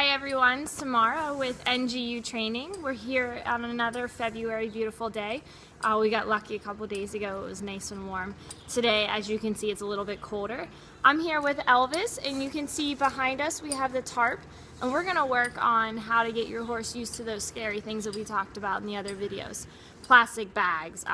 Hi everyone, it's Tamara with NGU Training. We're here on another February beautiful day. We got lucky a couple days ago, it was nice and warm. Today, as you can see, it's a little bit colder. I'm here with Elvis, and you can see behind us we have the tarp, and we're going to work on how to get your horse used to those scary things that we talked about in the other videos. Plastic bags,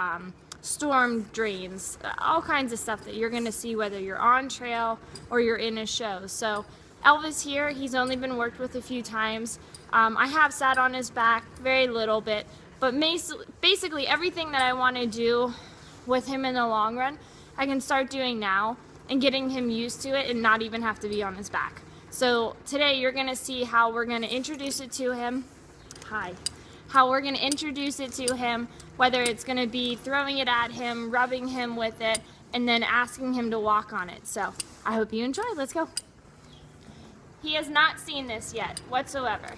storm drains, all kinds of stuff that you're going to see whether you're on trail or you're in a show. So Elvis here, he's only been worked with a few times. I have sat on his back very little bit, but basically everything that I want to do with him in the long run, I can start doing now and getting him used to it and not even have to be on his back. So today you're going to see how we're going to introduce it to him. How we're going to introduce it to him, whether it's going to be throwing it at him, rubbing him with it, and then asking him to walk on it. So I hope you enjoy. Let's go. He has not seen this yet whatsoever.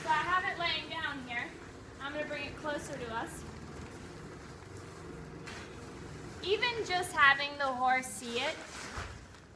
So I have it laying down here. I'm going to bring it closer to us. Even just having the horse see it,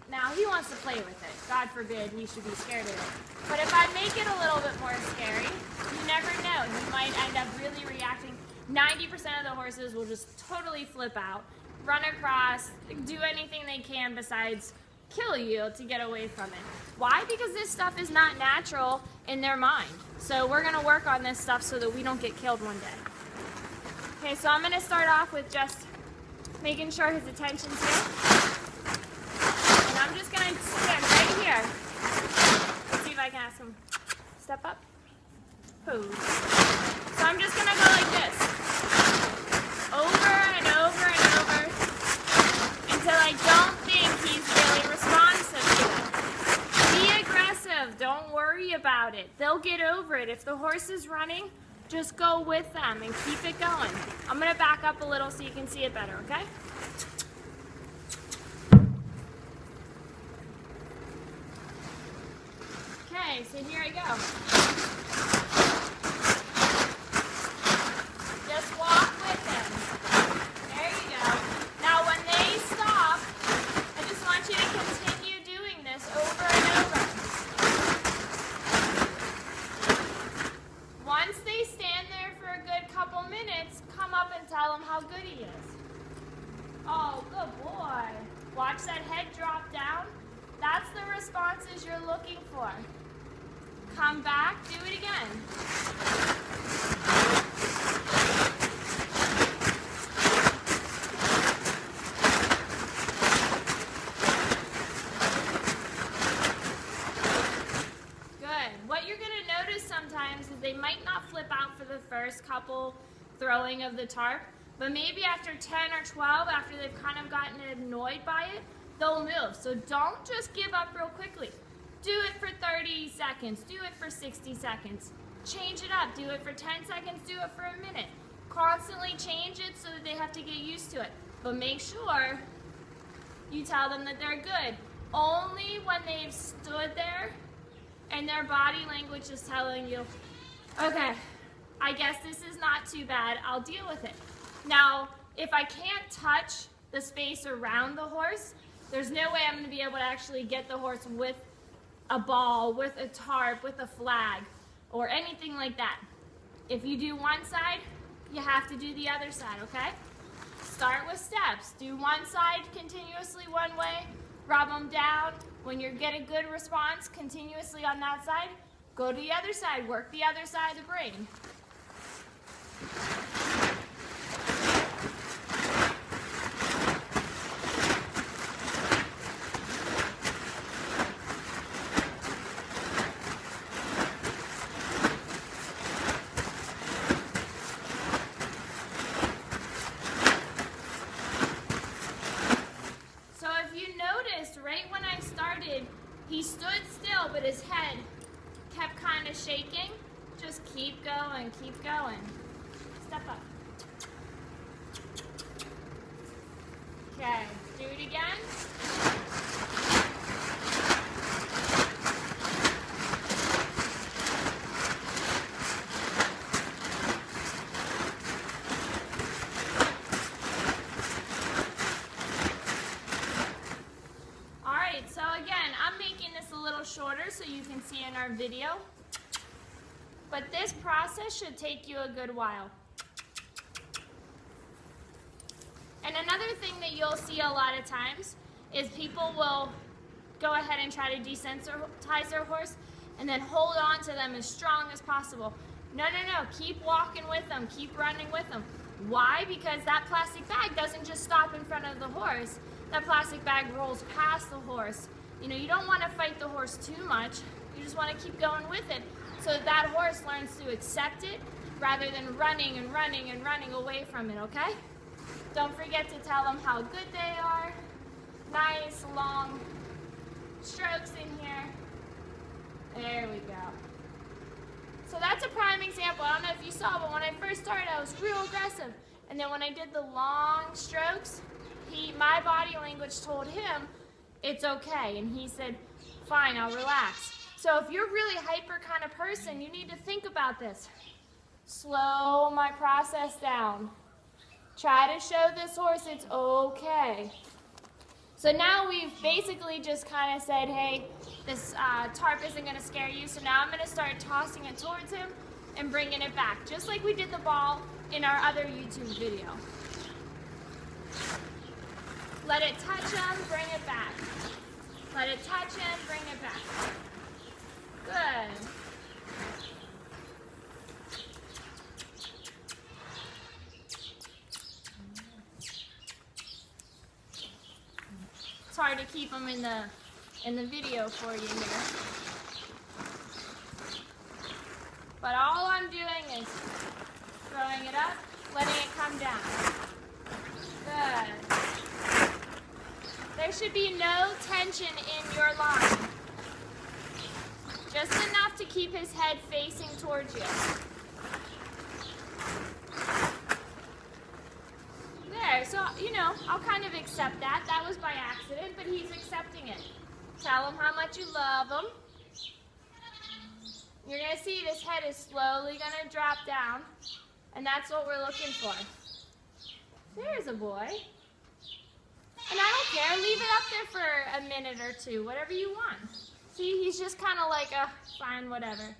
now he wants to play with it. God forbid he should be scared of it. But if I make it a little bit more scary, you never know. He might end up really reacting. 90% of the horses will just totally flip out, run across, do anything they can besides kill you to get away from it. Why? Because this stuff is not natural in their mind. So we're going to work on this stuff so that we don't get killed one day. Okay, so I'm going to start off with just making sure his attention's here. And I'm just going to stand right here. Let's see if I can ask him, step up, pose. So I'm just going to go like this, over and over and over, until I don't think he's really responsive to it. Be aggressive, don't worry about it. They'll get over it. If the horse is running, just go with them and keep it going. I'm going to back up a little so you can see it better, okay? Okay, so here I go. Tell him how good he is. Oh, good boy. Watch that head drop down. That's the responses you're looking for. Come back, do it again. Good. What you're going to notice sometimes is they might not flip out for the first couple throwing of the tarp, but maybe after 10 or 12, after they've kind of gotten annoyed by it, they'll move. So don't just give up real quickly. Do it for 30 seconds, do it for 60 seconds. Change it up, do it for 10 seconds, do it for a minute. Constantly change it so that they have to get used to it. But make sure you tell them that they're good. Only when they've stood there and their body language is telling you, okay, I guess this is not too bad, I'll deal with it. Now, if I can't touch the space around the horse, there's no way I'm going to be able to actually get the horse with a ball, with a tarp, with a flag, or anything like that. If you do one side, you have to do the other side, okay? Start with steps. Do one side continuously one way, rub them down. When you get a good response continuously on that side, go to the other side, work the other side of the brain. So if you noticed, right when I started, he stood still, but his head kept kind of shaking. Just keep going, keep going. Step up. Okay, do it again. see in our video. But this process should take you a good while. And another thing that you'll see a lot of times is people will go ahead and try to desensitize their horse and then hold on to them as strong as possible. No, no, no, keep walking with them, keep running with them. Why? Because that plastic bag doesn't just stop in front of the horse. That plastic bag rolls past the horse. You know, you don't want to fight the horse too much. You just want to keep going with it so that horse learns to accept it rather than running and running and running away from it, okay? Don't forget to tell them how good they are. Nice, long strokes in here. There we go. So that's a prime example. I don't know if you saw, but when I first started, I was real aggressive. And then when I did the long strokes, my body language told him, it's okay. And he said, fine, I'll relax. So if you're a really hyper kind of person, you need to think about this. Slow my process down. Try to show this horse it's okay. So now we've basically just kind of said, hey, this tarp isn't going to scare you, so now I'm going to start tossing it towards him and bringing it back, just like we did the ball in our other YouTube video. Let it touch him, bring it back. Let it touch him, bring it back. Good. It's hard to keep them in the video for you here. But all I'm doing is throwing it up, letting it come down. Good. There should be no tension in your line. Just enough to keep his head facing towards you. There, so, you know, I'll kind of accept that. That was by accident, but he's accepting it. Tell him how much you love him. You're going to see this head is slowly going to drop down, and that's what we're looking for. There's a boy. And I don't care, leave it up there for a minute or two, whatever you want. See, he's just kind of like, fine, whatever.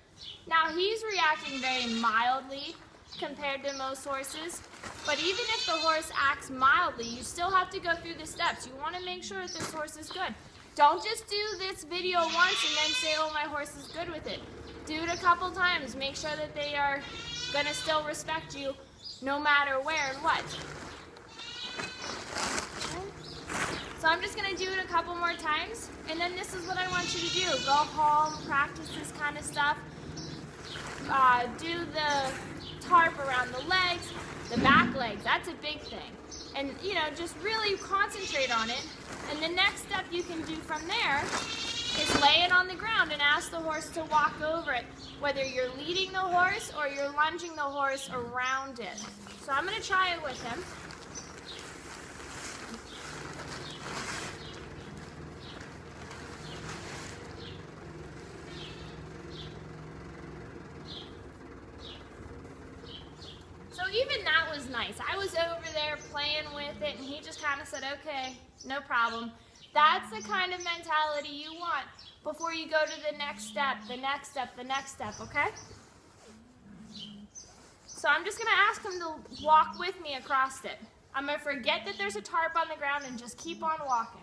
Now, he's reacting very mildly compared to most horses, but even if the horse acts mildly, you still have to go through the steps. You want to make sure that this horse is good. Don't just do this video once and then say, oh, my horse is good with it. Do it a couple times. Make sure that they are going to still respect you no matter where and what. So I'm just going to do it a couple more times, and then this is what I want you to do. Go home, practice this kind of stuff. Do the tarp around the legs, the back legs. That's a big thing. And, you know, just really concentrate on it. And the next step you can do from there is lay it on the ground and ask the horse to walk over it, whether you're leading the horse or you're lunging the horse around it. So I'm going to try it with him. Even that was nice. I was over there playing with it, and he just kind of said, okay, no problem. That's the kind of mentality you want before you go to the next step, the next step, the next step, okay? So I'm just going to ask him to walk with me across it. I'm going to forget that there's a tarp on the ground and just keep on walking.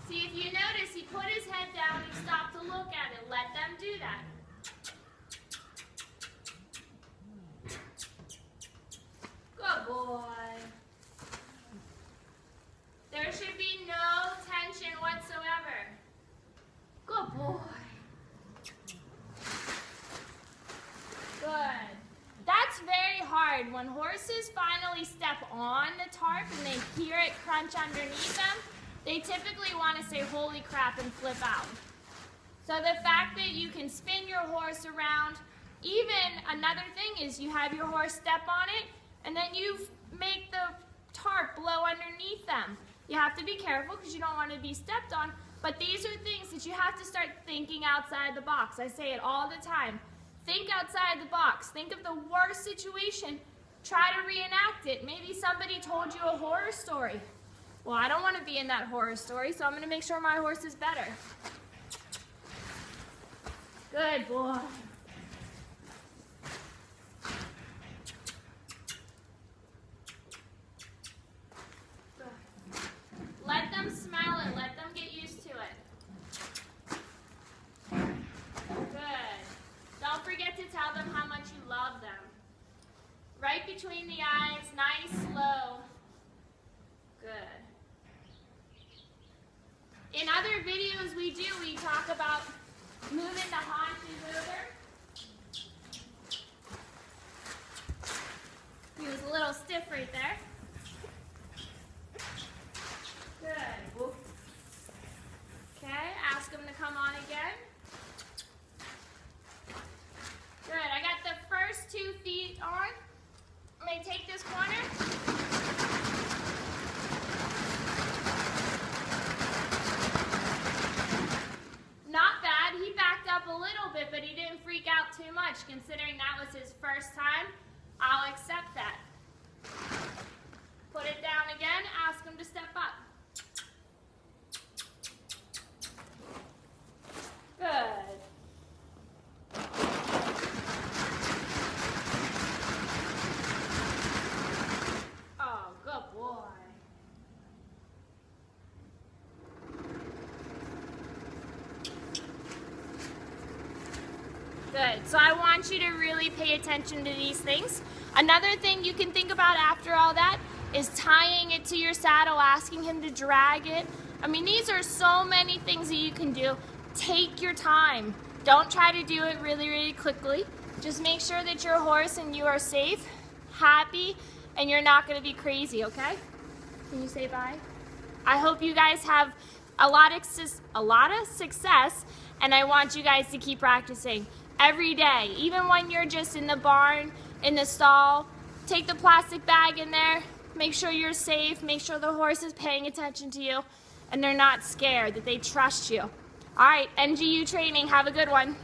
See, if you notice, he put his head down, he stopped to look at it. Let them do that. Good boy. There should be no tension whatsoever. Good boy. Good. That's very hard. When horses finally step on the tarp and they hear it crunch underneath them, they typically want to say, holy crap, and flip out. So the fact that you can spin your horse around, even another thing is you have your horse step on it, and then you make the tarp blow underneath them. You have to be careful because you don't want to be stepped on, but these are things that you have to start thinking outside the box. I say it all the time. Think outside the box. Think of the worst situation try to reenact it. Maybe somebody told you a horror story. Well, I don't want to be in that horror story, so I'm going to make sure my horse is better. Good boy. Let them smell it. Let them get used to it. Good. Don't forget to tell them how much you love them. Right between the eyes, nice, slow. Good. In other videos we talk about moving the haunches over. He was a little stiff right there. Good. Whoop. Okay, ask him to come on again. Good, I got the first 2 feet on. I'm going to take this corner. Not bad. He backed up a little bit, but he didn't freak out too much. Considering that was his first time, I'll accept that. Put it down again. Ask him to step up. Good. Oh, good boy. Good. So I want you to really pay attention to these things. Another thing you can think about after all that is tying it to your saddle, asking him to drag it. I mean, these are so many things that you can do. Take your time. Don't try to do it really, really quickly. Just make sure that your horse and you are safe, happy, and you're not going to be crazy, okay? Can you say bye? I hope you guys have a lot of success, and I want you guys to keep practicing every day. Even when you're just in the barn, in the stall, take the plastic bag in there, make sure you're safe, make sure the horse is paying attention to you, and they're not scared, that they trust you. All right, NGU training, have a good one.